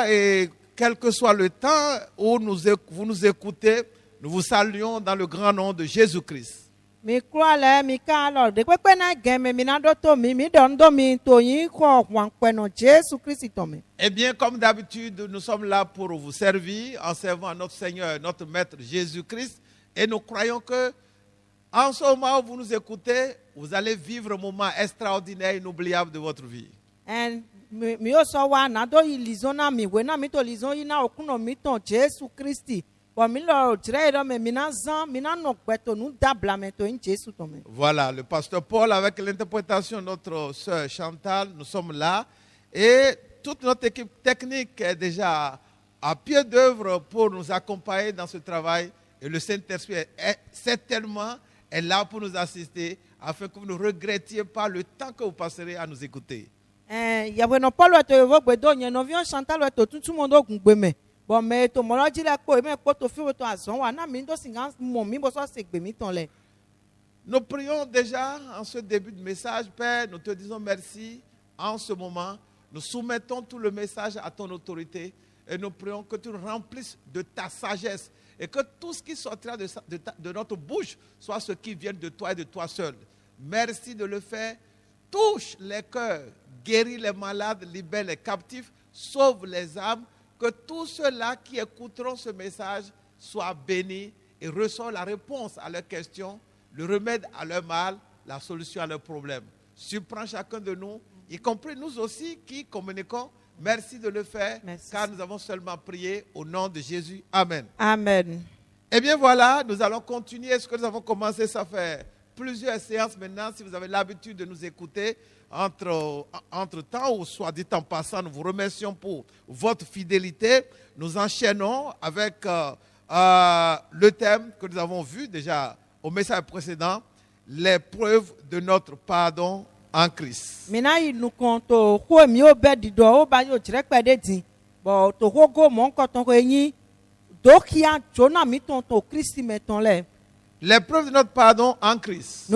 Et quel que soit le temps où vous nous écoutez, nous vous saluons dans le grand nom de Jésus-Christ. Eh bien, comme d'habitude, nous sommes là pour vous servir en servant notre Seigneur, notre Maître Jésus-Christ. Et nous croyons que en ce moment où vous nous écoutez, vous allez vivre un moment extraordinaire, inoubliable de votre vie. Voilà, le pasteur Paul avec l'interprétation de notre sœur Chantal, nous sommes là. Et toute notre équipe technique est déjà à pied d'œuvre pour nous accompagner dans ce travail. Et le Saint-Esprit est certainement là pour nous assister afin que vous ne regrettiez pas le temps que vous passerez à nous écouter. Nous prions déjà en ce début de message, Père, nous te disons merci en ce moment. Nous soumettons tout le message à ton autorité et nous prions que tu nous remplisses de ta sagesse et que tout ce qui sortira de notre bouche soit ce qui vient de toi et de toi seul. Merci de le faire. Touche les cœurs, guéris les malades, libère les captifs, sauve les âmes. Que tous ceux-là qui écouteront ce message soient bénis et reçoivent la réponse à leurs questions, le remède à leur mal, la solution à leurs problèmes. Surprends chacun de nous, y compris nous aussi qui communiquons. Merci de le faire, merci. Car nous avons seulement prié au nom de Jésus. Amen. Amen. Eh bien voilà, nous allons continuer ce que nous avons commencé. Ça fait plusieurs séances maintenant. Si vous avez l'habitude de nous écouter, entre temps, ou soit dit en passant, nous vous remercions pour votre fidélité. Nous enchaînons avec le thème que nous avons vu déjà au message précédent, les preuves de notre pardon en Christ. Les preuves de notre pardon en Christ.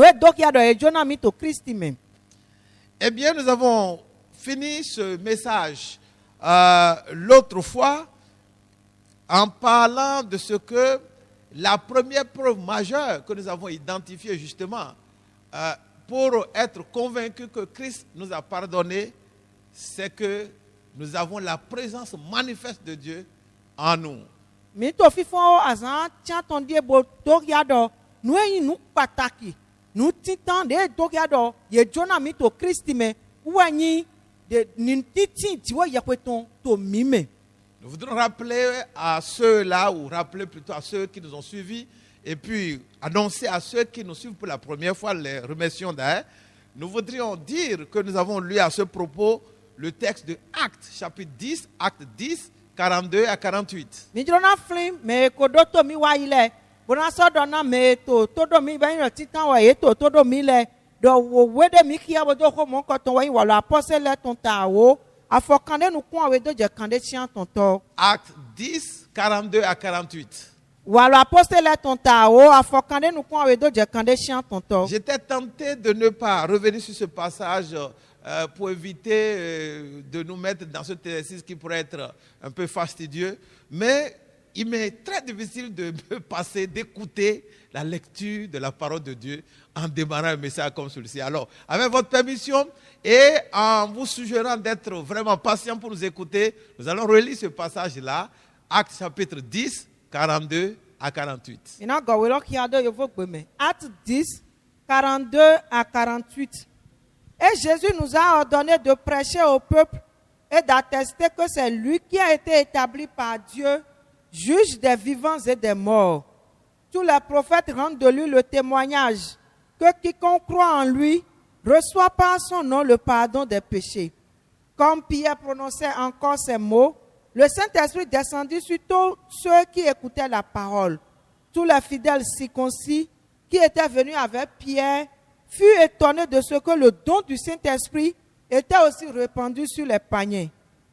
Eh bien, nous avons fini ce message l'autre fois en parlant de ce que la première preuve majeure que nous avons identifiée justement pour être convaincus que Christ nous a pardonné, c'est que nous avons la présence manifeste de Dieu en nous. Nous voudrons rappeler à ceux-là, ou rappeler plutôt à ceux qui nous ont suivis, et puis annoncer à ceux qui nous suivent pour la première fois, les remercions d'ailleurs. Nous voudrions dire que nous avons lu à ce propos le texte de Actes, chapitre 10, Acte 10, 42 à 48. Acte 10, 42 à 48. J'étais tenté de ne pas revenir sur ce passage pour éviter de nous mettre dans ce exercice qui pourrait être un peu fastidieux, mais il m'est très difficile de me passer, d'écouter la lecture de la parole de Dieu en démarrant un message comme celui-ci. Alors, avec votre permission et en vous suggérant d'être vraiment patient pour nous écouter, nous allons relire ce passage-là, Actes chapitre 10, 42 à 48. Actes 10, 42 à 48. Et Jésus nous a ordonné de prêcher au peuple et d'attester que c'est lui qui a été établi par Dieu, juge des vivants et des morts. Tous les prophètes rendent de lui le témoignage que quiconque croit en lui reçoit par son nom le pardon des péchés. Comme Pierre prononçait encore ces mots, le Saint-Esprit descendit sur tous ceux qui écoutaient la parole. Tous les fidèles circoncis qui étaient venus avec Pierre furent étonnés de ce que le don du Saint-Esprit était aussi répandu sur les païens,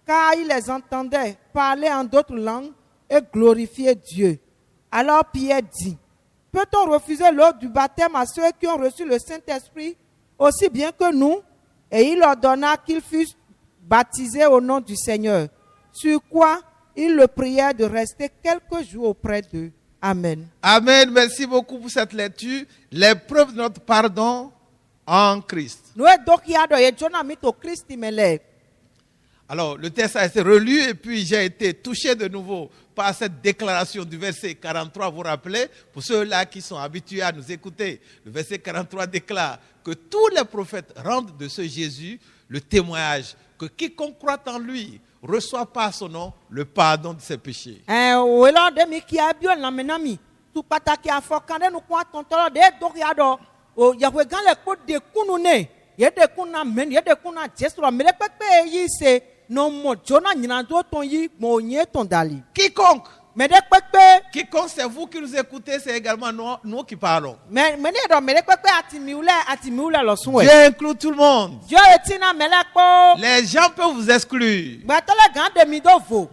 car ils les entendaient parler en d'autres langues et glorifier Dieu. Alors Pierre dit, peut-on refuser l'eau du baptême à ceux qui ont reçu le Saint-Esprit aussi bien que nous? Et il ordonna qu'ils fussent baptisés au nom du Seigneur. sur quoi ils le prièrent de rester quelques jours auprès d'eux. Amen. Amen. Merci beaucoup pour cette lecture. Les preuves de notre pardon en Christ. Nous sommes donc au Christ. Alors, le texte a été relu et puis j'ai été touché de nouveau par cette déclaration du verset 43. Vous vous rappelez, pour ceux-là qui sont habitués à nous écouter, le verset 43 déclare que tous les prophètes rendent de ce Jésus le témoignage que quiconque croit en lui reçoit par son nom le pardon de ses péchés. Quiconque, c'est vous qui nous écoutez, c'est également nous qui parlons. Dieu inclut tout le monde. Les gens peuvent vous exclure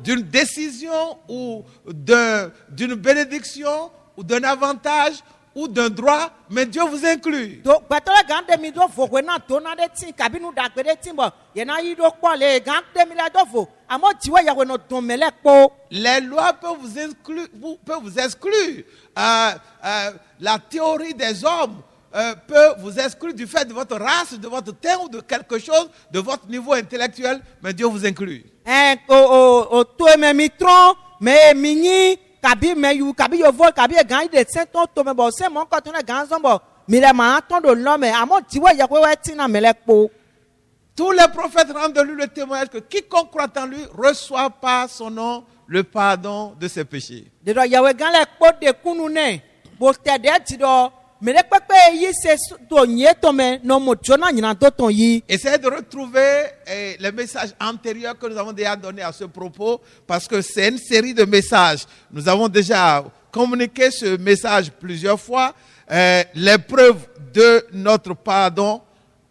d'une décision ou d'une bénédiction ou d'un avantage ou d'un droit, mais Dieu vous inclut. Les lois peuvent vous exclure. La théorie des hommes peut vous exclure du fait de votre race, de votre teint ou de quelque chose, de votre niveau intellectuel, mais Dieu vous inclut. Tous les prophètes rendent de lui le témoignage que quiconque croit en lui reçoit par son nom le pardon de ses péchés. Essayez de retrouver les messages antérieurs que nous avons déjà donnés à ce propos, parce que c'est une série de messages. Nous avons déjà communiqué ce message plusieurs fois, les preuves de notre pardon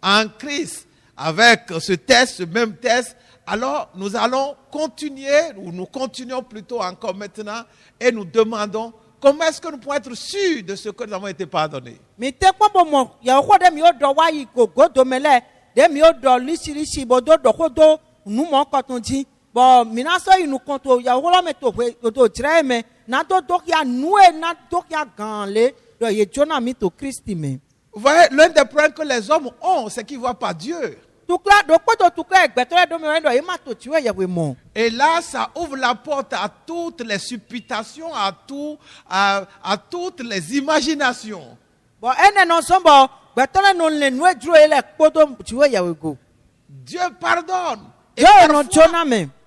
en Christ. Avec ce test, ce même test, alors nous allons continuer, ou nous continuons plutôt encore maintenant, et nous demandons comment est-ce que nous pouvons être sûrs de ce que nous avons été pardonnés. Vous voyez, l'un des problèmes que les hommes ont, c'est qu'ils ne voient pas Dieu. Et là, ça ouvre la porte à toutes les supputations, à toutes les imaginations. Dieu pardonne. Et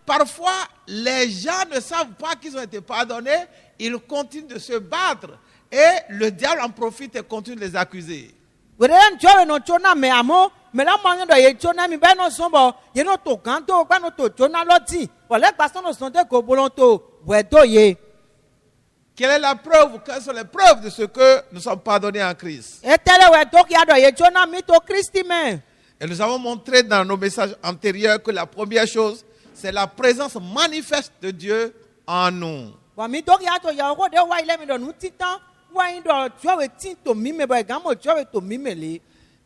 parfois, les gens ne savent pas qu'ils ont été pardonnés. Ils continuent de se battre. Et le diable en profite et continue de les accuser. Quelle est la preuve? Quelles sont les preuves de ce que nous sommes pardonnés en Christ? Et nous avons montré dans nos messages antérieurs que la première chose, c'est la présence manifeste de Dieu en nous.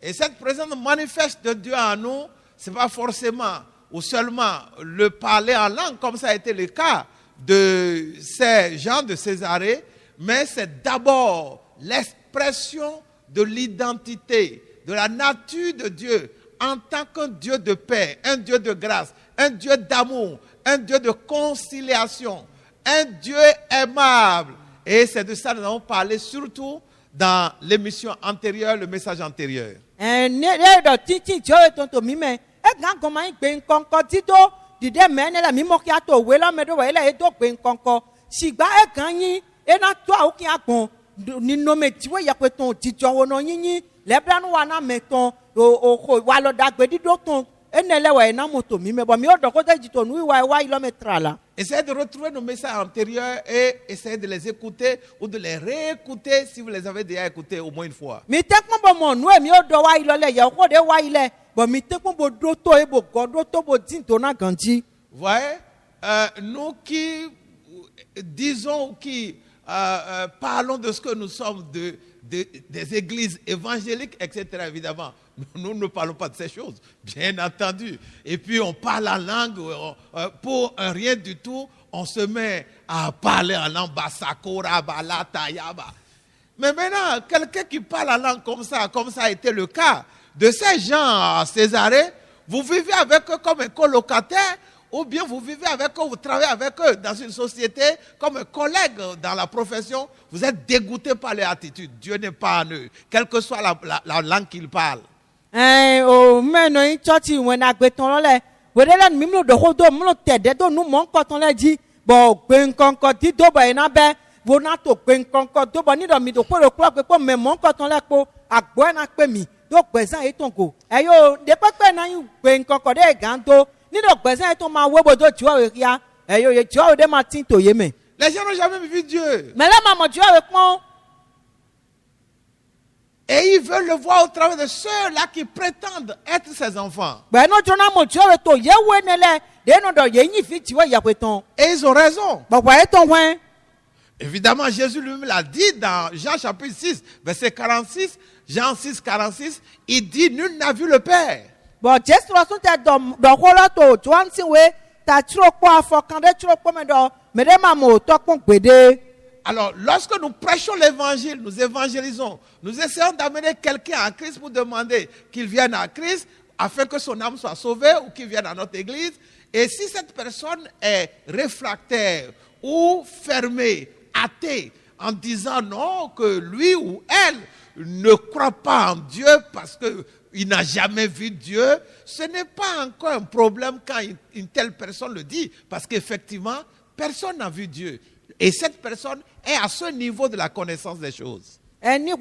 Et cette présence manifeste de Dieu en nous, ce n'est pas forcément ou seulement le parler en langue, comme ça a été le cas de ces gens de Césarée, mais c'est d'abord l'expression de l'identité, de la nature de Dieu en tant qu'un Dieu de paix, un Dieu de grâce, un Dieu d'amour, un Dieu de conciliation, un Dieu aimable. Et c'est de ça que nous avons parlé surtout dans l'émission antérieure, le message antérieur. Essayez de retrouver nos messages antérieurs et essayez de les écouter ou de les réécouter si vous les avez déjà écoutés au moins une fois. Vous voyez, nous qui disons, qui parlons de ce que nous sommes des églises évangéliques, etc., évidemment, Nous ne parlons pas de ces choses, bien entendu. Et puis on parle en langue, pour rien du tout, on se met à parler en langue basakora, balata, yaba. Mais maintenant, quelqu'un qui parle en langue comme ça a été le cas de ces gens à Césarée, vous vivez avec eux comme un colocataire, ou bien vous vivez avec eux, vous travaillez avec eux dans une société comme un collègue dans la profession, vous êtes dégoûté par leur attitude. Dieu n'est pas en eux, quelle que soit la langue qu'ils parlent. Les gens n'ont jamais vu Dieu. Et ils veulent le voir au travers de ceux-là qui prétendent être ses enfants. Et ils ont raison. Évidemment, Jésus lui-même l'a dit dans Jean chapitre 6, verset 46, Jean 6, 46, il dit, nul n'a vu le Père. Alors, lorsque nous prêchons l'évangile, nous évangélisons, nous essayons d'amener quelqu'un à Christ pour demander qu'il vienne à Christ afin que son âme soit sauvée ou qu'il vienne à notre église. Et si cette personne est réfractaire ou fermée, athée, en disant non, que lui ou elle ne croit pas en Dieu parce qu'il n'a jamais vu Dieu, ce n'est pas encore un problème quand une telle personne le dit, parce qu'effectivement, personne n'a vu Dieu. Et cette personne est à ce niveau de la connaissance des choses. C'est à nous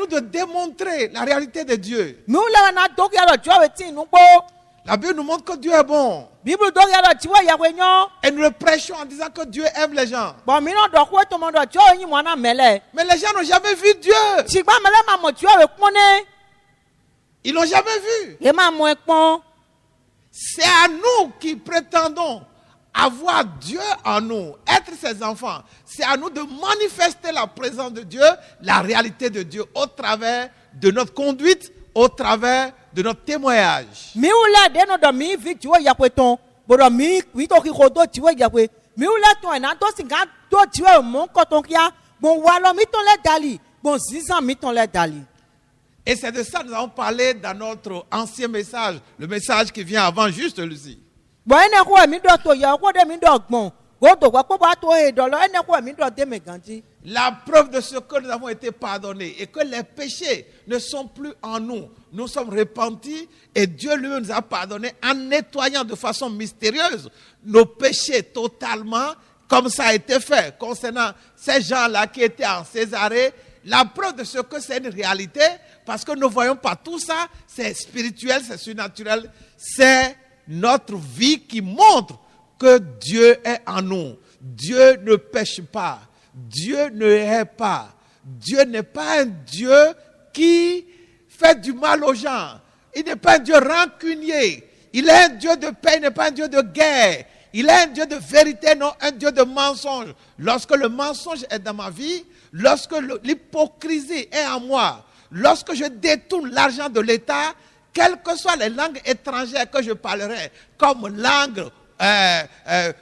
de démontrer la réalité de Dieu. La Bible nous montre que Dieu est bon. Et nous le prêchons en disant que Dieu aime les gens. Mais les gens n'ont jamais vu Dieu. Ils l'ont jamais vu. C'est à nous qui prétendons avoir Dieu en nous, être ses enfants. C'est à nous de manifester la présence de Dieu, la réalité de Dieu au travers de notre conduite, au travers de notre témoignage. Et c'est de ça que nous avons parlé dans notre ancien message, le message qui vient avant juste Lucie. La preuve de ce que nous avons été pardonnés et que les péchés ne sont plus en nous. Nous sommes repentis et Dieu lui nous a pardonnés en nettoyant de façon mystérieuse nos péchés totalement, comme ça a été fait concernant ces gens-là qui étaient en Césarée. La preuve de ce que c'est une réalité, parce que nous ne voyons pas tout ça, c'est spirituel, c'est surnaturel, c'est notre vie qui montre que Dieu est en nous. Dieu ne pêche pas. Dieu ne hait pas. Dieu n'est pas un Dieu qui fait du mal aux gens. Il n'est pas un Dieu rancunier. Il est un Dieu de paix, il n'est pas un Dieu de guerre. Il est un Dieu de vérité, non un Dieu de mensonge. Lorsque le mensonge est dans ma vie, lorsque l'hypocrisie est en moi, lorsque je détourne l'argent de l'État, quelles que soient les langues étrangères que je parlerai, comme langue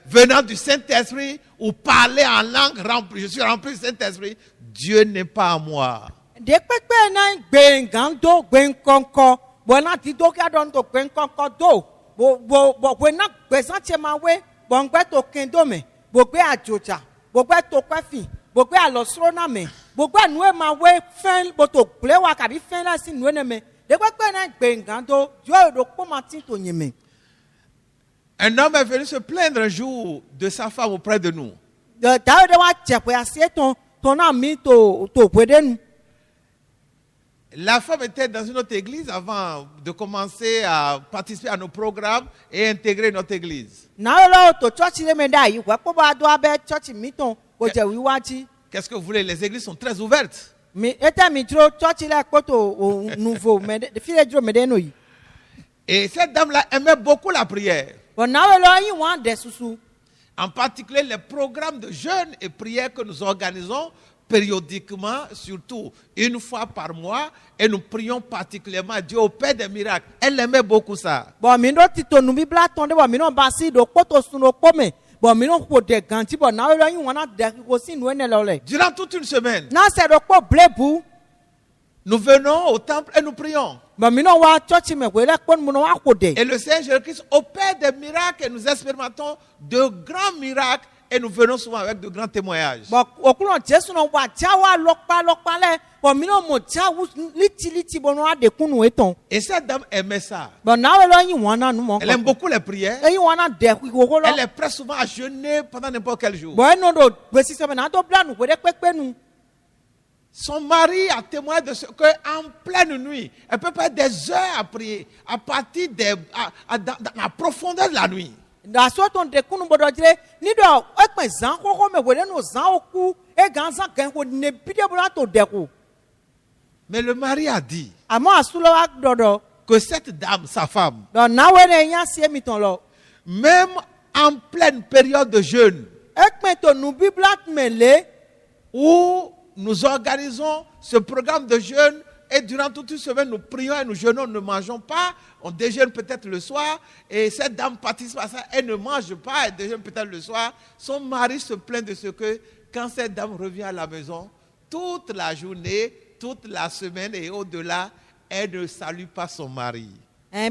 venant du Saint-Esprit ou parler en langue remplie, je suis rempli du Saint-Esprit, Dieu n'est pas en moi. Un homme est venu se plaindre un jour de sa femme auprès de nous. La femme était dans une autre église avant de commencer à participer à nos programmes et intégrer notre église. Qu'est-ce que vous voulez? Les églises sont très ouvertes. Mais était mitro church là koto au nouveau mais de fille dro mais no yi. Et cette dame-là aimait beaucoup la prière. Bon na we lo yin wan de susu. En particulier les programmes de jeûne et prière que nous organisons périodiquement, surtout une fois par mois, et nous prions particulièrement à Dieu au Père des miracles. Elle aimait beaucoup ça. Bon mi no tito nu bibla tonde bon mi no basi do koto suno kome. Bon mi no ko de ganti bon na we lo yin wan de ko si nu ene lo le. Durant toute une semaine, Na se do ko blebu. nous venons au temple et nous prions. Bon mi no wa church me we le kon mu no wa ko de. Et le Seigneur Jésus-Christ opère des miracles et nous expérimentons de grands miracles et nous venons souvent avec de grands témoignages. Bon okuno Jesu no wa jawa lokpa le. Bon mi no mo jawu liti bon wa de kunu eton. Et cette dame aimait ça. Bon na we lo yin wan na nu mo. Elle aime beaucoup les prières. Eyin wan na de ko lo. Elle est prête souvent à jeûner pendant n'importe quel jour. Bon no do gbesi se me na do bla nu we de pepe nu. Son mari a témoigné de ce qu'en pleine nuit, elle peut pas être des heures à prier, à partir dans la profondeur de la nuit. Da so ton de kunu bodo jire ni do ekpe zan ko me we no zan oku e gan zan gan ko ne bide bo to de ko. Mais le mari a dit Amo asulo wa dodo que cette dame, sa femme, do na we ne yan sie mi ton lo. même en pleine période de jeûne, Ekpe to nu bibla mele où nous organisons ce programme de jeûne et durant toute une semaine, nous prions et nous jeûnons, nous ne mangeons pas, on déjeune peut-être le soir et cette dame participe à ça, elle ne mange pas, elle déjeune peut-être le soir. Son mari se plaint de ce que quand cette dame revient à la maison, toute la journée, toute la semaine et au-delà, elle ne salue pas son mari.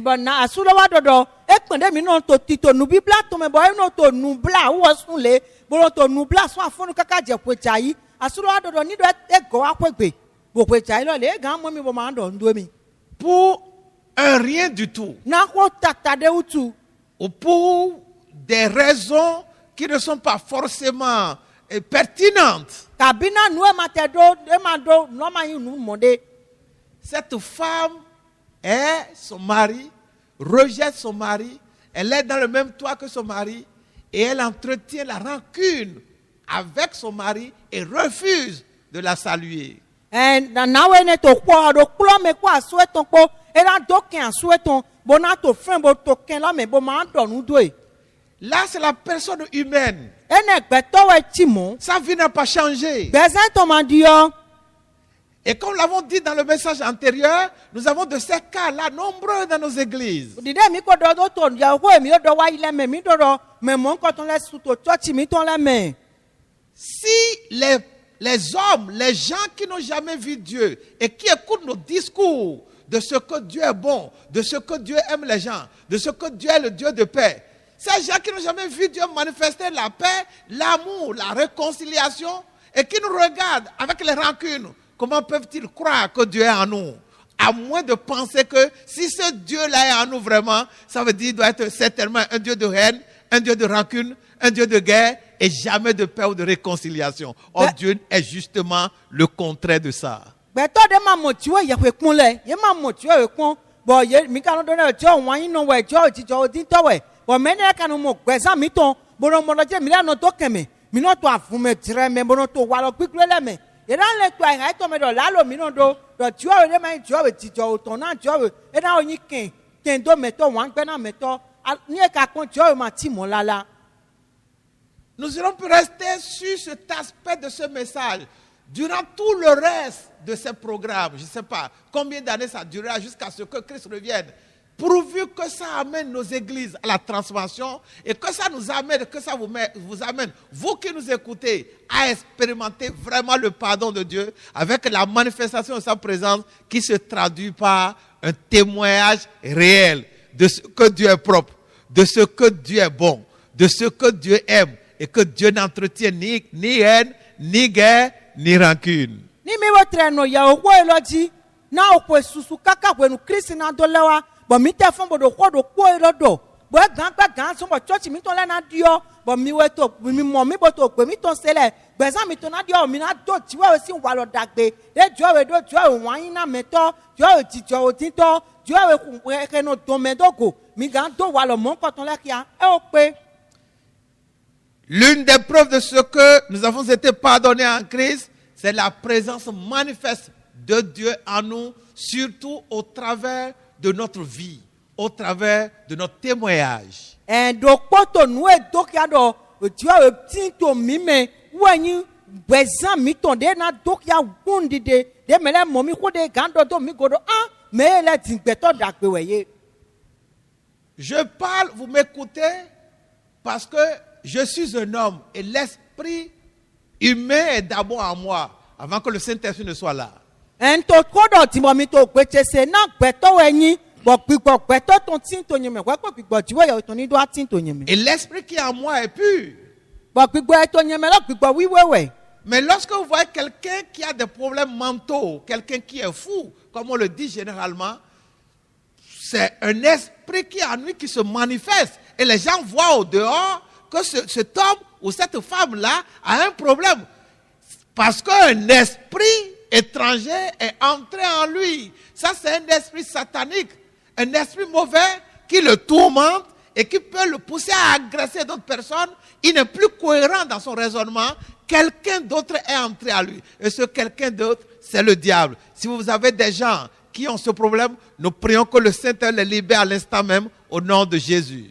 bon na asulo wa dodo ekpe de mi no to tito nu bibla to me boy no to nu bla wo sun le bo to nu bla so afunu kaka je ko chai asulo wa dodo ni do e go akwegbe bo ko chai lo le gan mo mi bo ma do ndo mi Pour un rien du tout, na ko tata de utu ou pour des raisons qui ne sont pas forcément pertinentes, kabina nu e ma te do e ma do no ma yin nu mo de cette femme et son mari rejette son mari, elle est dans le même toit que son mari et elle entretient la rancune avec son mari et refuse de la saluer. na we ne to ko do klo me ko aso eton ko e la do ken aso eton bo na to fen bo to ken la me bo ma do nu do e Là, c'est la personne humaine. ene gbe to we ti mo Sa vie n'a pas changé. bezan to ma di yo. Et comme l'avons dit dans le message antérieur, nous avons de ces cas-là nombreux dans nos églises. Dide mi ko do to ya ko mi do wa ile me mi do me mo ko ton le su to church mi ton le me. Si les hommes, les gens qui n'ont jamais vu Dieu et qui écoutent nos discours de ce que Dieu est bon, de ce que Dieu aime les gens, de ce que Dieu est le Dieu de paix, ces gens qui n'ont jamais vu Dieu manifester la paix, l'amour, la réconciliation et qui nous regardent avec les rancunes, comment peuvent-ils croire que Dieu est en nous? À moins de penser que si ce Dieu-là est en nous vraiment, ça veut dire qu'il doit être certainement un Dieu de haine, un Dieu de rancune, un Dieu de guerre et jamais de paix ou de réconciliation. Or, Dieu est justement le contraire de ça. Beto de ma mo ti we ye kun le ye ma mo ti we kun bo ye mi kan do na jo wan yin no we jo ti jo din to we bo me ne kan mo gbesa mi ton bo no mo lo je mi la no to keme mi no to afun me dire me bo no to wa lo gbigbe le me e dan le to ai to me do la lo mi no do jo we de ma jo we ti jo ton na jo we e na oyin ken do me to wan gbe na me to ni e ka kon jo we ma ti mo lala. Nous allons rester sur cet aspect de ce message durant tout le reste de ce programme. Je ne sais pas combien d'années ça durera jusqu'à ce que Christ revienne. Pourvu que ça amène nos églises à la transformation et que ça nous amène, que ça vous amène, vous qui nous écoutez, à expérimenter vraiment le pardon de Dieu avec la manifestation de sa présence qui se traduit par un témoignage réel de ce que Dieu est propre, de ce que Dieu est bon, de ce que Dieu aime et que Dieu n'entretient ni haine, ni guerre, ni rancune. Ni mi wo treno ya owo eloji na opo susu kaka wenu Kristi na do lewa bo mi te fun bodo ko do ko elodo bo gan so bo church mi ton le na dio bo mi we to mi mo mi bo to pe mi ton sele gbezan mi ton na dio mi na do ti we si wa lo dagbe de jo we do jo we wan yin na meto jo we ti jo o tin to jo we ke no do me dogo mi gan do wa lo mo ko ton le kia e o pe. L'une des preuves de ce que nous avons été pardonnés en Christ, c'est la présence manifeste de Dieu en nous, surtout au travers de notre vie, au travers de notre témoignage. Do kpoto nu e do kia do tia e tinto mime wanyi bezan mi ton de na do kia wundi de mele momi ko de gando do mi godo me le tingbeto dagbe weye. Je parle, vous m'écoutez, parce que je suis un homme et l'esprit humain est d'abord en moi, avant que le Saint-Esprit ne soit là. Ento kodo timomi to gbeche se na gbeto wenyi. Et l'esprit qui est en moi est pur. Mais lorsque vous voyez quelqu'un qui a des problèmes mentaux, quelqu'un qui est fou, comme on le dit généralement, c'est un esprit qui est en lui qui se manifeste. Et les gens voient au dehors que cet homme ou cette femme-là a un problème. Parce qu'un esprit étranger est entré en lui. Ça, c'est un esprit satanique. Un esprit mauvais qui le tourmente et qui peut le pousser à agresser d'autres personnes. Il n'est plus cohérent dans son raisonnement. Quelqu'un d'autre est entré à lui. Et ce quelqu'un d'autre, c'est le diable. Si vous avez des gens qui ont ce problème, nous prions que le Saint-Esprit les libère à l'instant même au nom de Jésus.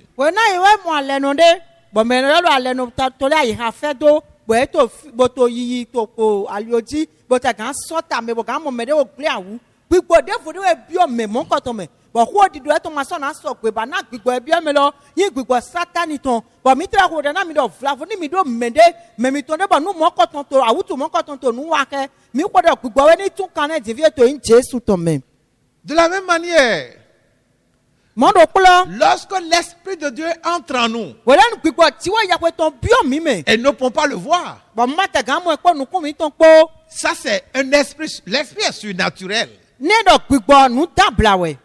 But who did you to my son? I saw we banana bigbo ebiamelo, you bigbo sataniton. But me tell you, na me do flavor, me do mende, me to never no more cotton to, I would to more cotton to no wake. Me what a bigbo any two can deviate to in Jesus to me. De la même manière, lorsque l'Esprit de Dieu entre en nous, et ne peut pas le voir, ça c'est un esprit, l'esprit est surnaturel.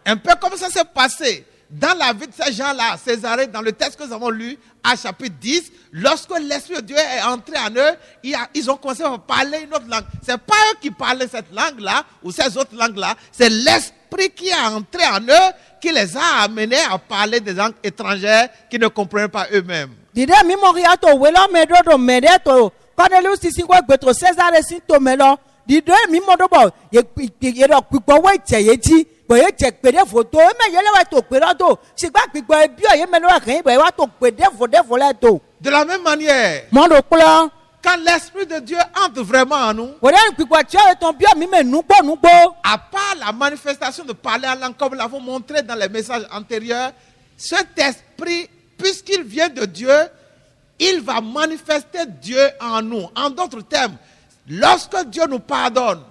Un peu comme ça s'est passé dans la vie de ces gens-là, Césarée, dans le texte que nous avons lu, à chapitre 10, lorsque l'Esprit de Dieu est entré en eux, ils ont commencé à parler une autre langue. Ce n'est pas eux qui parlaient cette langue-là, ou ces autres langues-là, c'est l'Esprit qui est entré en eux, qui les a amenés à parler des langues étrangères qu'ils ne comprenaient pas eux-mêmes. De la même manière, quand l'Esprit de Dieu entre vraiment en nous, à part la manifestation de parler en langue, comme nous l'avons montré dans les messages antérieurs, cet esprit, puisqu'il vient de Dieu, il va manifester Dieu en nous. En d'autres termes, lorsque Dieu nous pardonne,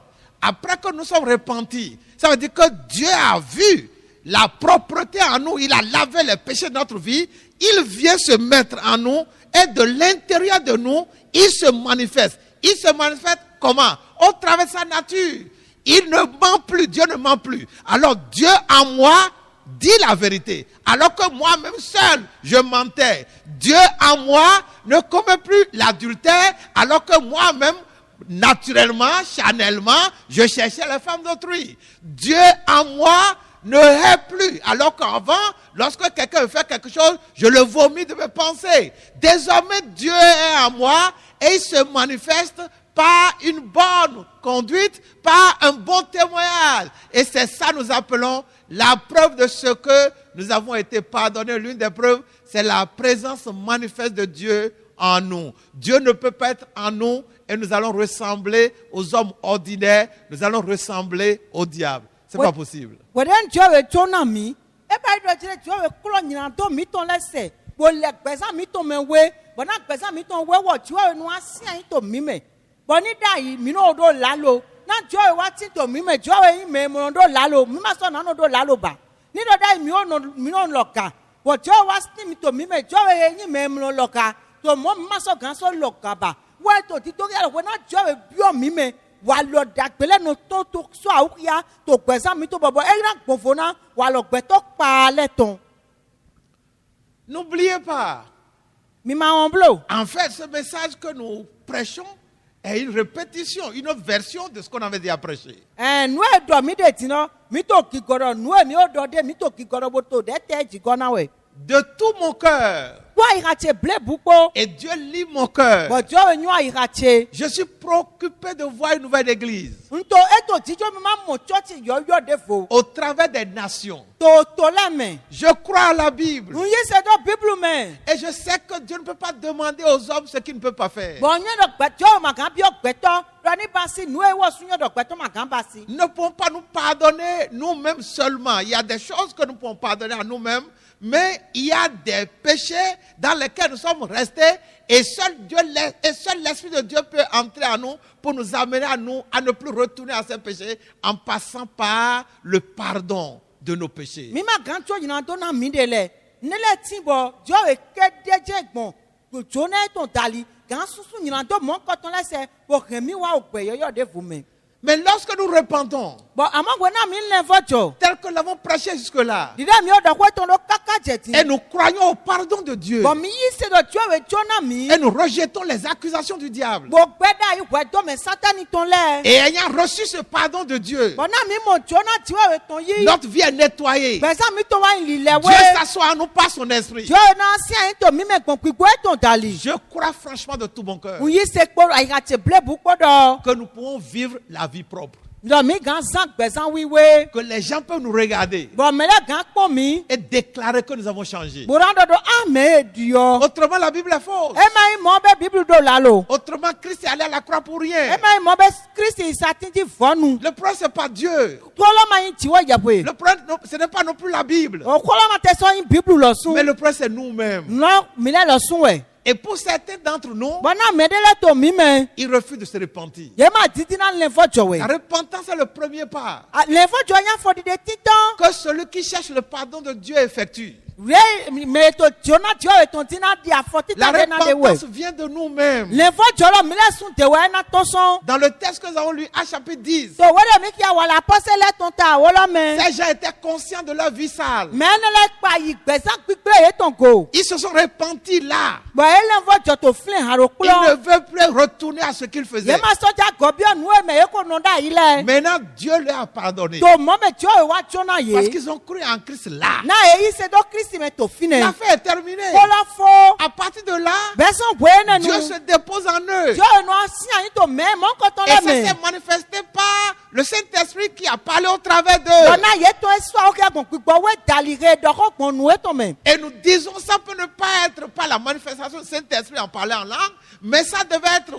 après que nous sommes repentis, ça veut dire que Dieu a vu la propreté en nous, il a lavé les péchés de notre vie, il vient se mettre en nous et de l'intérieur de nous, il se manifeste. Il se manifeste comment? Au travers de sa nature. Il ne ment plus, Dieu ne ment plus. Alors Dieu en moi dit la vérité. Alors que moi-même seul, je mentais. Dieu en moi ne commet plus l'adultère, alors que moi-même, naturellement, charnellement, je cherchais les femmes d'autrui. Dieu en moi ne hait plus. Alors qu'avant, lorsque quelqu'un fait quelque chose, je le vomis de mes pensées. Désormais, Dieu est en moi et il se manifeste par une bonne conduite, par un bon témoignage. Et c'est ça que nous appelons la preuve de ce que nous avons été pardonnés. L'une des preuves, c'est la présence manifeste de Dieu en nous. Dieu ne peut pas être en nous et nous allons ressembler aux hommes ordinaires, nous allons ressembler au diable. C'est pas possible. N'oubliez pas. En fait, ce message que nous prêchons est une répétition, une autre version de ce qu'on avait déjà prêché. De tout mon cœur, Et Dieu lit mon cœur. Bon Dieu enyo irache. Je suis préoccupé de voir une nouvelle église Nto eto dijo mi ma mo church yo defo. au travers des nations. To la me. Je crois à la Bible. Nyi se do Bible me. Et je sais que Dieu ne peut pas demander aux hommes ce qu'ils ne peuvent pas faire. Bon nyi do gbeto ma kan bi ogbeto. Rani basi nu e wo sunyo do gbeto ma kan basi. Nous ne pouvons pas nous pardonner nous-mêmes seulement. Il y a des choses que nous pouvons pardonner à nous-mêmes, mais il y a des péchés dans lesquels nous sommes restés et seul l'Esprit de Dieu peut entrer en nous pour nous amener à ne plus retourner à ces péchés en passant par le pardon de nos péchés. Mi ma gan cho yina do na mi de le. Nele timbo jo e ke deje gbon. Ko jona ton dali. Gan susu yina do mon koton la se bo remi wa ogbe yo de vous me. Mais lorsque nous repentons, Bon amon gona mi le vojo. tel que nous l'avons prêché jusque-là, Dide mi o do ko ton do kaka jeti. et nous croyons au pardon de Dieu, Bon mi yi se do jo e jona mi. et nous rejetons les accusations du diable, Bo gbeda yi we do me satani ton le. et ayant reçu ce pardon de Dieu, Bon na mi mo jona ti we ton yi. notre vie est nettoyée. Besa mi to wa li le we. Dieu s'assoit en nous par son esprit. Jo na si an to mi me gbon gbigbo e ton dali. Je crois franchement de tout mon cœur Mu yi se kpo ayate ble bu kpo do. que nous pouvons vivre la vie propre. Ndo mi gan zan gbezan wiwe. Que les gens peuvent nous regarder Bon me le gan kpo mi. et déclarer que nous avons changé. Boran do ame dio. Autrement, la Bible est fausse. E ma yi mo be Bible do la lo. Autrement, Christ est allé à la croix pour E rien. ma yi mo be Christ satinti vonu. Le problème, ce n'est pas Dieu. Kolo ma yi ti wo yebwe. Le problème, ce n'est pas non plus la Bible. O kolo ma te so yin Bible lo sun. Mais le problème, c'est nous-mêmes. Non, mi le lo sun we. Et pour certains d'entre nous, Bon na me de le to mi me. ils refusent de se repentir. Ye ma titi na le vojo we. La repentance est le premier pas Le vojo yan fo di de titan. que celui qui cherche le pardon de Dieu effectue. Re me to jona dio e ton tina di afoti La ta de na de we. repentance vient de nous-mêmes. Le vojo lo mi le sun de we na to son. Dans le texte que nous avons lu, à chapitre 10, To we de mi ki awala pose le ton ta wo lo me. ces gens étaient conscients de leur vie sale. Me ne le pa yi gbezan gbigbe e ton go. Ils se sont repentis là. Bon e le vojo to flin haro Ils ne klo. veulent plus retourner à ce qu'ils Ye faisaient. ma soja gobio nu e me e ko no da ile. Maintenant, Dieu leur a pardonné. To mo me jo e wa jona Parce ye. qu'ils ont cru en Christ là. Na e yi se do Christ me to fine. L'affaire est terminée. Kolo fo. À partir de là, Beson bwe ne Dieu nu. se dépose en eux. Jo e no si an to me mon ko ton Et le ça me. s'est manifesté par le Saint-Esprit qui a parlé au travers d'eux. Dona ye to eso o ke gon gbigbo we dalire do ko gbon nu e to me. Et nous disons, ça peut ne pas être pas la manifestation du Saint-Esprit en parlant en langue, mais ça devait être,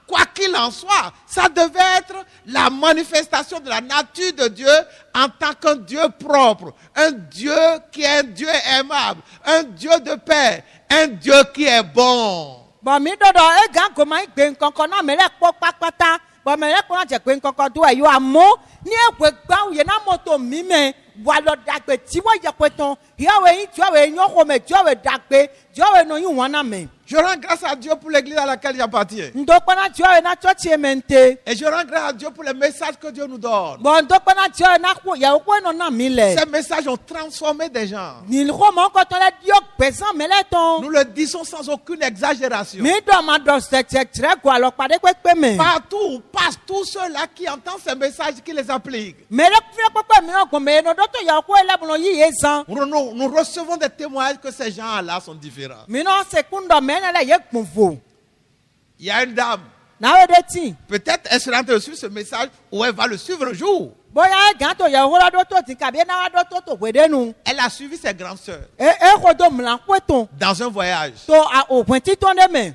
quoi qu'il en soit, ça devait être la manifestation de la nature de Dieu en tant qu'un Dieu propre, un Dieu qui est un Dieu aimable, un Dieu de paix, un Dieu qui est bon. Bon mi do e gan go mai gbe nkan kan na me le po papata. Bon me le ko na je gbe nkan kan do e yo amo ni e gbe gba ye na moto mi me wa lo dagbe ti wo ye peton. Yo we yin ti we yan ko me jo we dagbe, jo we no yin wan na me. Je rends grâce à Dieu pour l'église à laquelle j'appartiens. Ndo pa na jo we na church e mente. Et je rends grâce à Dieu pour les messages que Dieu nous donne. Bon ndo pa na jo na ko ye ko no na mi le. Ces messages ont transformé des gens. Ni ko mo ko ton le dio gbezan me le ton. Nous le disons sans aucune exagération. Mi do ma do se tre go alo pade pe me. Partout où passent tous ceux-là qui entendent ces messages, qui les appliquent. Me le fi pe mi ko me no do to ya ko ele buno yi ye san. Nous recevons des témoignages que ces gens-là sont différents. Mi no se kundo me na le ye gbonfo. Il y a une dame, Na we de ti. peut-être elle sera en train de suivre ce message ou elle va le suivre un jour. Boya e gan to ya ho la do to ti ka bi na wa do to we de nu. Elle a suivi ses grandes sœurs E ko do mlan kweton. dans un voyage To a o pwenti ton de me.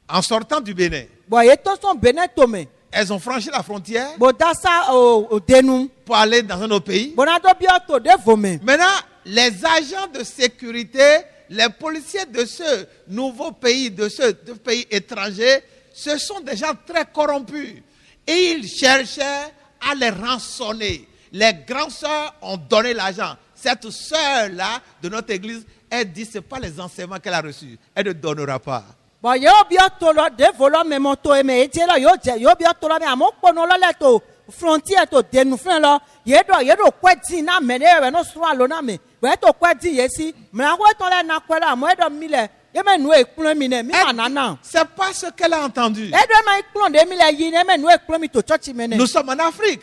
en sortant du Bénin. Bo ye to son bene to me. Elles ont franchi la frontière Bo da sa o denu. pour aller dans un autre pays. Bo na do bi o to de vo me. Maintenant, les agents de sécurité, les policiers de ce nouveau pays, de ce pays étranger, ce sont des gens très corrompus. Et ils cherchaient à les rançonner. Les grandes sœurs ont donné l'argent. Cette sœur-là de notre église, elle dit, ce n'est pas les enseignements qu'elle a reçus. Elle ne donnera pas. Bon yo bi o to lo de vo lo me moto e me e je lo yo bi o to lo me amo pono lo le to frontier to denu fun lo ye do kweti na me ne we no so alo na me we to kweti ye si me awo to le na kwela amo e do mi le ye me nu e kpon mi ne mi manana C'est pas ce qu'elle a entendu. e do ma kpon de mi le yi ne me nu e kpon mi to church me ne Nous sommes en Afrique.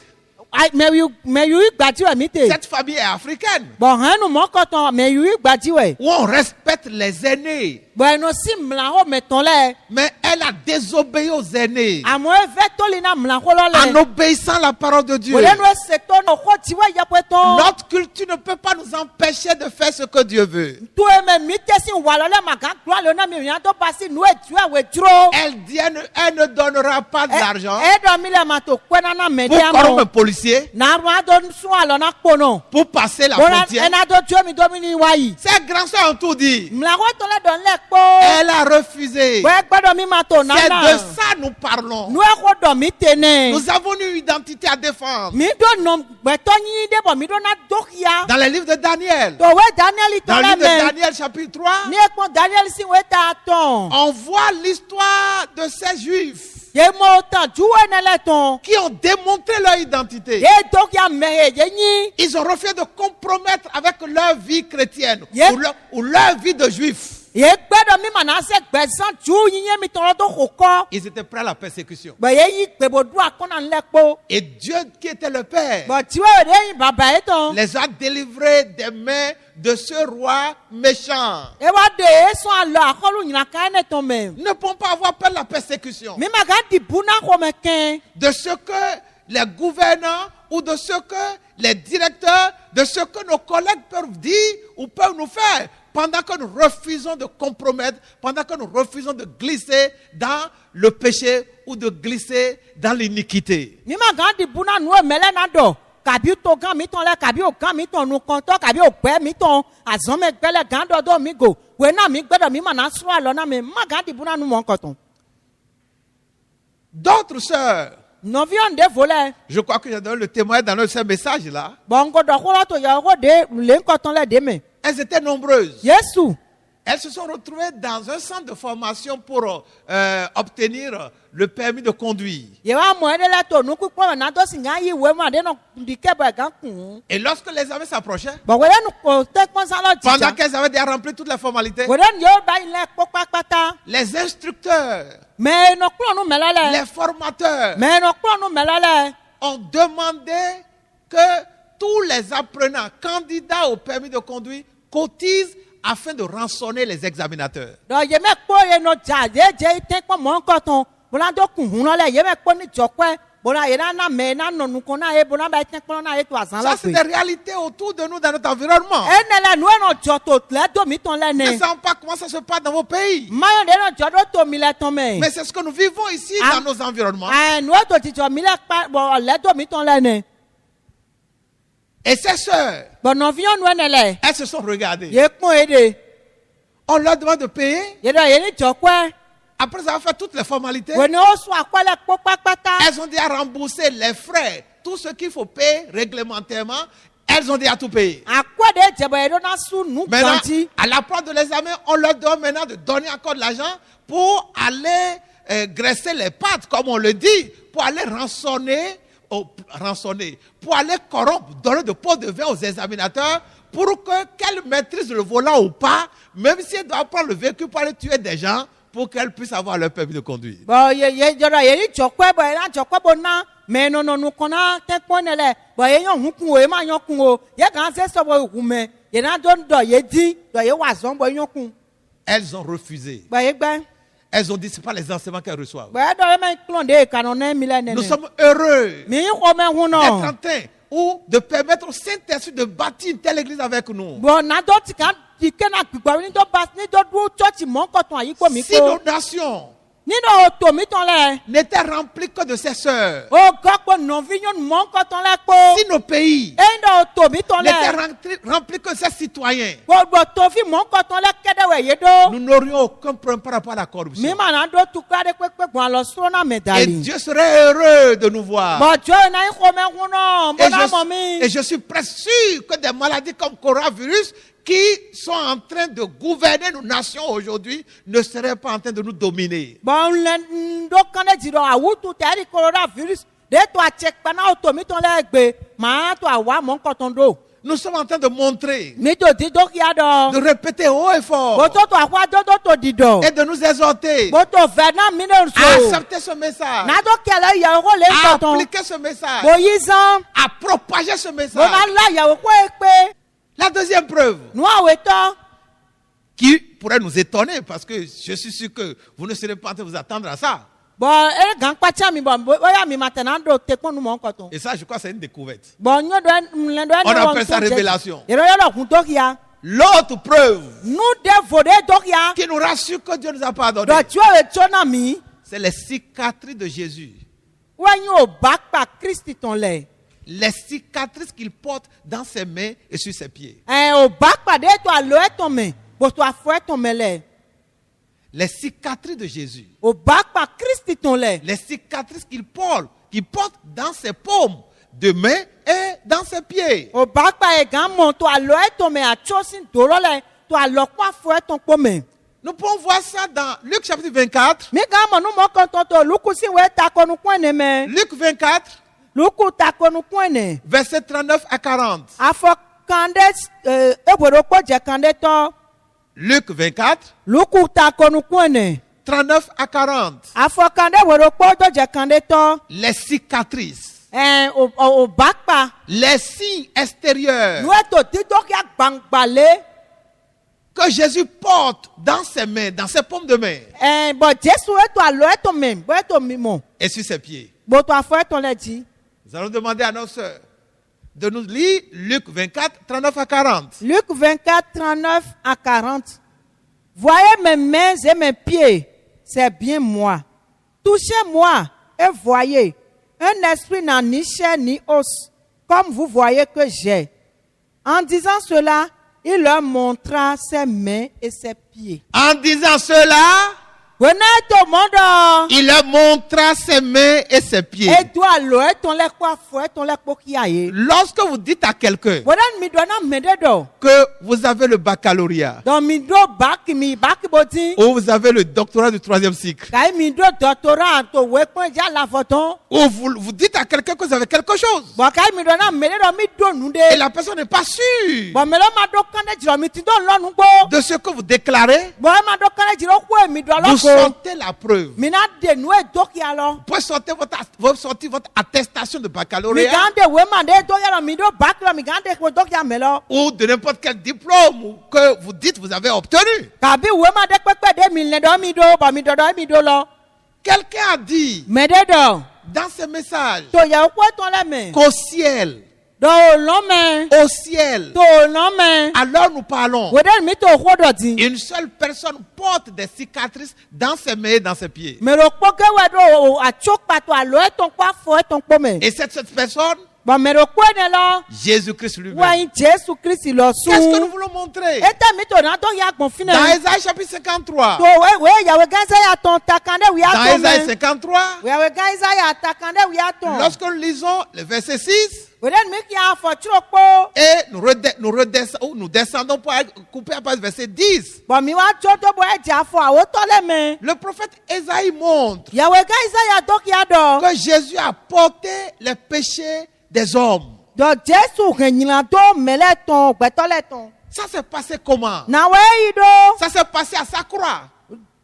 Mais you gbadiwe mi te. Cette famille est africaine. Bon, hein, nous mon coton, mais you gbadiwe. Où on respecte les aînés. Bon, nous si mlango mettons là. Mais elle a désobéi aux aînés. À moi veto lina mlango là. En obéissant à la parole de Dieu. Voilà nous secteur no khotiwa ya pweton. Notre culture ne peut pas nous empêcher de faire ce que Dieu veut. Tout me mitesi walole magan gloire le na mi yan to passer nous et tu Elle dit elle ne donnera pas de l'argent pour corrompre un policier, pour passer la frontière. Ses grands soeurs ont tout dit. Elle a refusé. C'est de ça nous parlons. Nous avons une identité à défendre. Dans le livre de Daniel. Dans le livre de Daniel chapitre 3. On voit l'histoire de ces juifs qui ont démontré leur identité. Ils ont refusé de compromettre avec leur vie chrétienne ou leur vie de juif. Ils étaient prêts à la persécution. Et Dieu qui était le Père les a délivrés des mains de ce roi méchant. Ne peut pas avoir peur de la persécution. De ce que les gouvernants ou de ce que les directeurs, de ce que nos collègues peuvent dire ou peuvent nous faire. Pendant que nous refusons de compromettre, pendant que nous refusons de glisser dans le péché ou de glisser dans l'iniquité. D'autres sœurs, je crois que j'ai donné le témoin dans ce message-là. Elles étaient nombreuses. Elles se sont retrouvées dans un centre de formation pour obtenir le permis de conduire. Et lorsque les examens s'approchaient, pendant qu'elles avaient déjà rempli toutes les formalités, les instructeurs, les formateurs ont demandé que tous les apprenants candidats au permis de conduire cotisent afin de rançonner les examinateurs. Ça, c'est des réalités autour de nous dans notre environnement. Ne savons pas comment ça se passe dans vos pays. Mais c'est ce que nous vivons ici dans nos environnements. Et ces sœurs, elles se sont regardées. On leur demande de payer. Après avoir fait toutes les formalités, elles ont déjà remboursé les frais, tout ce qu'il faut payer réglementairement. Elles ont déjà tout payé. Maintenant, à l'approche de l'examen, on leur donne maintenant de donner encore de l'argent pour aller graisser les pattes, comme on le dit, pour aller rançonner, pour aller corrompre, donner de pots de vin aux examinateurs, pour qu'elles maîtrisent le volant ou pas, même si elles doivent prendre le véhicule pour aller tuer des gens, pour qu'elles puissent avoir leur permis de conduire. Elles ont refusé. Elles ont dit que ce n'est pas les enseignements qu'elles reçoivent. Nous sommes heureux d'être en train ou de permettre au Saint-Esprit de bâtir une telle église avec nous. Si nos nations n'étaient remplies que de ces sœurs, si nos pays n'étaient remplis que de ces citoyens, nous n'aurions aucun problème par rapport à la corruption. Et Dieu serait heureux de nous voir. Et je suis presque sûr que des maladies comme coronavirus qui sont en train de gouverner nos nations aujourd'hui ne seraient pas en train de nous dominer. Nous sommes en train de montrer, mi to di do kia de do répéter haut et fort bo to akwa do to di do et de nous exhorter bo to ve na mi no à so accepter ce message, na do kele yawo ko le à to ton appliquer ce message, bo yi zan à propager ce bo na message. la yawo ko pe La deuxième preuve nu awe to qui pourrait nous étonner parce que je suis sûr que vous ne serez pas en train de vous attendre à ça. bo e gan pacha mi bo ya mi matena do te pon nu mo ko ton Et ça, je crois que c'est une découverte. bo nyo do mle do On appelle ça révélation. ero yo lo kun to kia L'autre preuve nu de vode do kia qui nous rassure que Dieu nous a pardonné, do ti o e to na mi c'est les cicatrices de Jésus. wa yin o ba pa Kristi ton le Les cicatrices qu'il porte dans ses mains et sur ses pieds. o ba pa de to alo e ton me bo to afo e ton me le Les cicatrices de Jésus. o ba pa Kristi ton le Les cicatrices qu'il porte dans ses paumes de main et dans ses pieds. o ba pa e gan mo to alo e ton me a chosin do lo le to alo kwa afo e ton po me Nous pouvons voir ça dans Luc chapitre 24. mi gan mo nu mo kon to luku si we ta ko nu kwene me Luc 24, luku ta ko nu kwene versets 39 à 40. afọ kande egboro kpo je kande to Luc 24, luku ta ko nu kwene 39 à 40. afọ kande egboro kpo to je kande to Les cicatrices, o ba pa les signes extérieurs nu eto dido kia gbangbale que Jésus porte dans ses mains, dans ses paumes de main bo Jesu eto alo eto me bo eto mi mo et sur ses pieds. bo to afọ eto le di Nous allons demander à nos sœurs de nous lire Luc 24, 39 à 40. Luc 24, 39 à 40. Voyez mes mains et mes pieds, c'est bien moi. Touchez-moi et voyez. Un esprit n'a ni chair ni os, comme vous voyez que j'ai. En disant cela, il leur montra ses mains et ses pieds. En disant cela, Venez au monde. il leur montra ses mains et ses pieds. Et toi, l'oeil, ton lait quoi, fouet, ton lait quoi qui aille. Lorsque vous dites à quelqu'un Voilà, mi doit na mededo. que vous avez le baccalauréat Donc, mi do baki boti. ou vous avez le doctorat du 3e cycle, Kai mi do doctorat to we point ja la photo. ou vous dites à quelqu'un que vous avez quelque chose Bo kai mi do na mededo mi do nu et de. la personne n'est pas sûre Bo melo ma do kande jiro mi ti do lo nu gbo. de ce que vous déclarez, Bo ma do kande jiro ko mi do lo vous ko. sortez la preuve. Mi na de nu e do ki alo. Vous pouvez sortir votre attestation de Mi baccalauréat gande we ma de do ya mi do back lo mi gande ko do ki melo. ou de n'importe quel diplôme que vous dites vous avez obtenu. Kabi we ma de pepe de mi le do mi do bo mi do lo. Quelqu'un a dit Mededo. dans ce message To ya ko ton le me. qu'au ciel, Do lo me. au ciel, To lo me. alors nous parlons, We de mi to ho do di. une seule personne porte des cicatrices dans ses mains et dans ses pieds. Me ro po ke we do a chok pa to alo e ton kwa fo e ton po me. Et cette personne, Bon, mais le quoi de là? Jésus-Christ lui-même. Ouais, Jésus Christ il a sous. Qu'est-ce que nous voulons montrer? Et t'as mis ton nom ya bon final. Dans Ésaïe chapitre 53. To ouais, ya we ganza ya ton takande wi Dans aton. Ésaïe 53, We ganza ya takande wi aton. lorsque nous lisons le verset 6, We den mi ki a fo choko. et nous descendons pour couper à partir du verset 10, Bon, mi wa choto bo e ja fo a o to le me. le prophète Ésaïe montre Ya we ganza ya dok ya do. que Jésus a porté les péchés des hommes. Do Jésus renyina do mele ton, gbeto le ton. Ça s'est passé comment? Na we ido. Ça s'est passé à sa croix.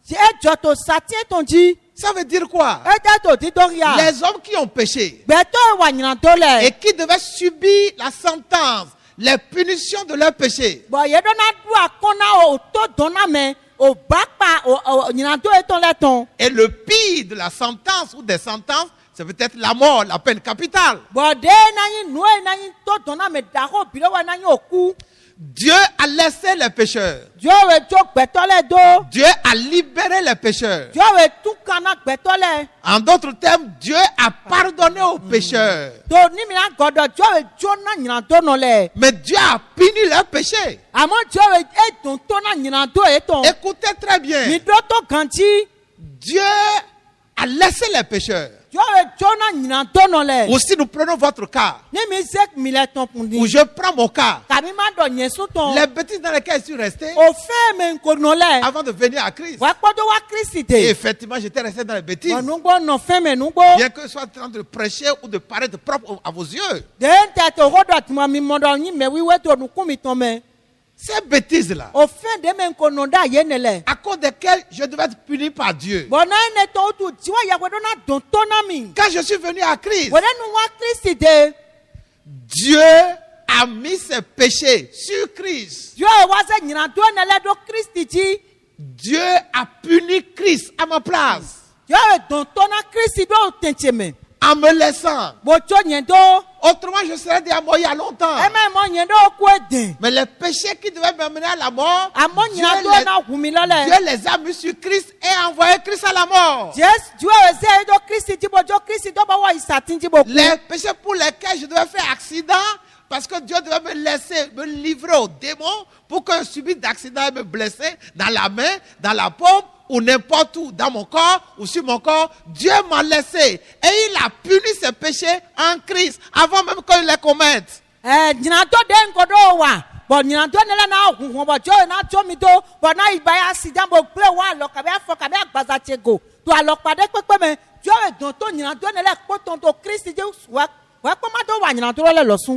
Je joto satien ton di. Ça veut dire quoi? E ta to di do ya. Les hommes qui ont péché Gbeto wa nyina do le. et qui devaient subir la sentence, les punitions de leur péché. Bon, ye do na du akona o to dona me o bakpa o nyina do eton le ton. Et le pire de la sentence ou des sentences, c'est peut-être la mort, la peine capitale. Bon, de na yin no na yin to dona me da ho bi wa na yin oku. Dieu a laissé les pécheurs. Dieu we to gbeto le do. Dieu a libéré les pécheurs. Dieu we tu kana gbeto le. En d'autres termes, Dieu a pardonné aux pécheurs. Do ni mi na godo Dieu we jona nyina do no le. Mais Dieu a puni leurs péchés. Amo Dieu we e don to na nyina do eton. Écoutez très bien. Mi do to ganji. Dieu a laissé les pécheurs. Dieu Ou si nous prenons votre cas, ou je prends mon cas, les bêtises dans lesquelles je suis resté avant de venir à Christ. Et effectivement, j'étais resté dans les bêtises. Bien que je sois en train de prêcher ou de paraître propre à vos yeux. Ces bêtises-là, à cause desquelles je devais être puni par Dieu. Quand je suis venu à Christ, Dieu a mis ses péchés sur Christ. Dieu a puni Christ à ma place. En me laissant. Autrement, je serais déjà mort il y a longtemps. Mais les péchés qui devaient m'amener à la mort, Dieu les a mis sur Christ et a envoyé Christ à la mort. Les péchés pour lesquels je devais faire accident, parce que Dieu devait me laisser me livrer aux démons pour que je subisse d'accident et me blesser dans la main, dans la paume, ou n'importe où, dans mon corps ou sur mon corps. Dieu m'a laissé et il a puni ses péchés en Christ avant même qu'il les commette.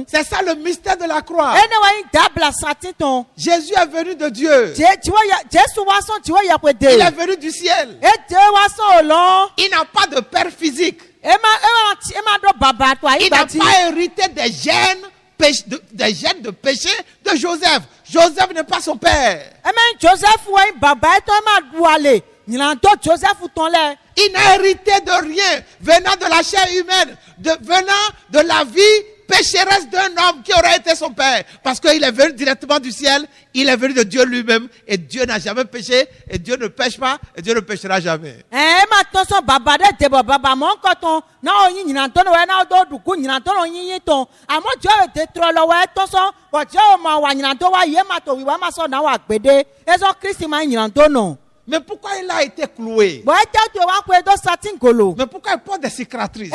C'est ça le mystère de la croix. Jésus est venu de Dieu. Il est venu du ciel. Il n'a pas de père physique. Il n'a pas hérité des gènes de péché de Joseph. Joseph n'est pas son père. Il n'a hérité de rien venant de la chair humaine, venant de la vie pécheresse d'un homme qui aurait été son père. Parce qu'il est venu directement du ciel, il est venu de Dieu lui-même, et Dieu n'a jamais péché, et Dieu ne pêche pas, et Dieu ne péchera jamais. Mais pourquoi il a été cloué? Mais pourquoi il porte des cicatrices?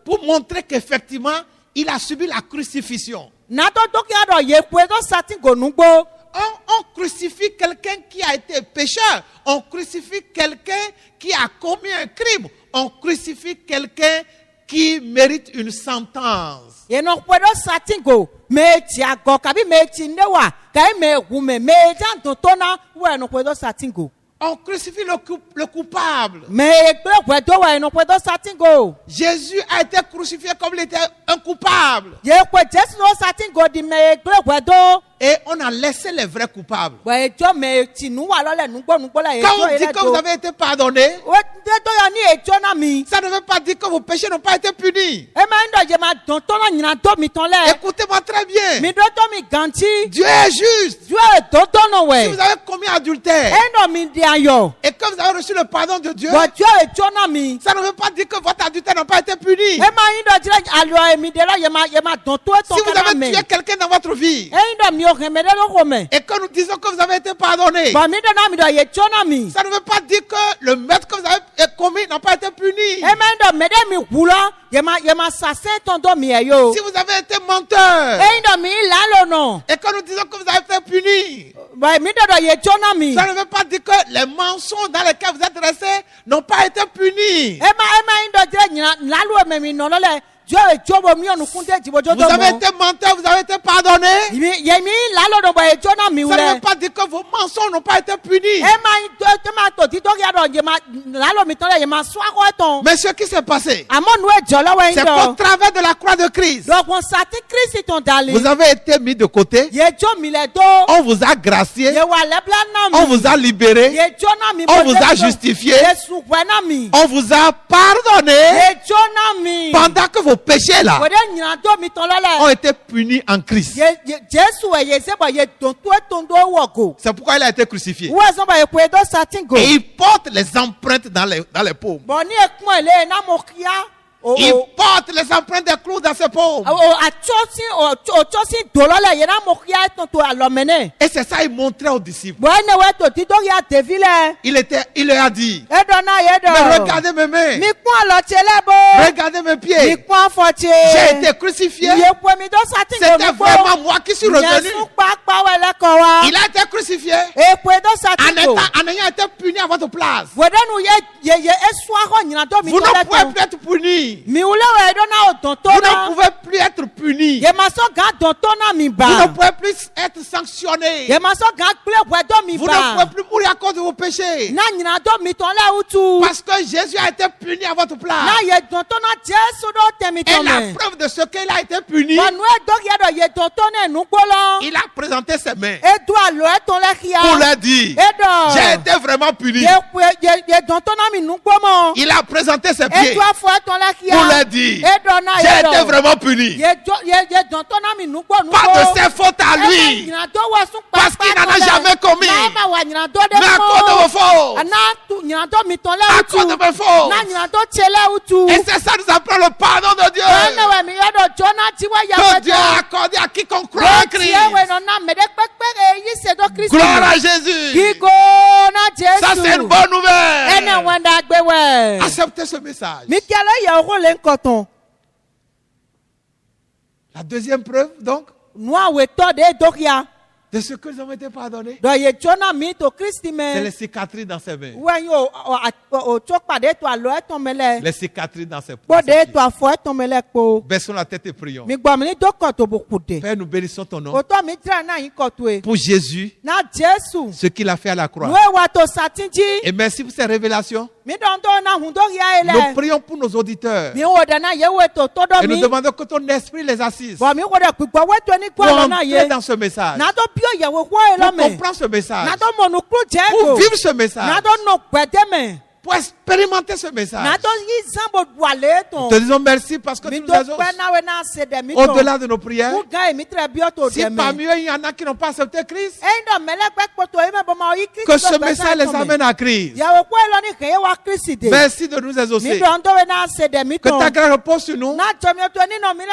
Pour montrer qu'effectivement, il a subi la crucifixion. On crucifie quelqu'un qui a été pécheur. On crucifie quelqu'un qui a commis un crime. On crucifie quelqu'un qui mérite une sentence. On crucifie le coupable. Jésus a été crucifié comme il était un coupable. Et on a laissé les vrais coupables. Quand on dit que vous avez été pardonné, ça ne veut pas dire que vos péchés n'ont pas été punis. Écoutez-moi très bien. Dieu est juste. Si vous avez commis adultère et que vous avez reçu le pardon de Dieu, ça ne veut pas dire que votre adultère n'a pas été puni. Si vous avez tué quelqu'un dans votre vie et que nous disons que vous avez été pardonné, ça ne veut pas dire que le meurtre que vous avez commis n'a pas été puni. Si vous avez été menteur et que nous disons que vous avez été puni, ça ne veut pas dire que les mensonges dans lesquels vous êtes restés n'ont pas été punis. Vous avez été menteur, vous avez été pardonné. Ça ne veut pas dire que vos mensonges n'ont pas été punis. Mais ce qui s'est passé, c'est qu'au travers de la croix de Christ, vous avez été mis de côté. On vous a gracié. On vous a libéré. On vous a justifié. On vous a pardonné. Pendant que vos péchés là ont été punis en Christ. C'est pourquoi il a été crucifié. Et il porte les empreintes dans les paumes. Il porte les empreintes des clous dans ses paumes. Et c'est ça, il montrait aux disciples. Il leur a dit, mais regardez mes mains, regardez mes pieds. J'ai été crucifié. C'était vraiment moi qui suis revenu. Il a été crucifié en ayant été puni à votre place. Vous ne pouvez plus être puni. Vous ne pouvez plus être puni. Vous ne pouvez plus être sanctionné. Vous ne pouvez plus mourir à cause de vos péchés. Parce que Jésus a été puni à votre place. Et la preuve de ce qu'il a été puni, il a présenté ses mains pour leur dire, j'ai été vraiment puni. Il a présenté ses pieds pour leur dire, j'ai été vraiment puni. Pas de ses fautes à lui, parce qu'il n'en a jamais commis. Mais à cause de vos fautes, à cause de mes fautes. Et c'est ça nous apprend le pardon de Dieu, que Dieu a accordé à quiconque croit en Christ. Gloire à Jésus. Ça c'est une bonne nouvelle. Acceptez ce message. La deuxième preuve donc de ce que nous avons été pardonnés, c'est les cicatrices dans ses mains, les cicatrices dans ses poings. Baissons la tête et prions. Père, nous bénissons ton nom pour Jésus, ce qu'il a fait à la croix. Et merci pour ces révélations. Nous prions pour nos auditeurs et nous demandons que ton esprit les assiste pour entrer dans ce message, pour comprendre ce message, pour vivre ce message, pour expérimenter ce message. Nous te disons merci parce que tu nous exauces au-delà de nos prières. Si parmi eux il y en a qui n'ont pas accepté Christ, que ce message les amène à Christ. Merci de nous exaucer. Que ta grâce repose sur nous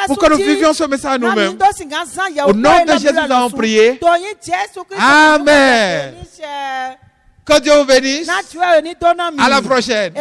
pour que nous vivions ce message nous-mêmes. Au nom de Jésus, nous avons prié. Amen. Que Dieu vous bénisse. À la prochaine.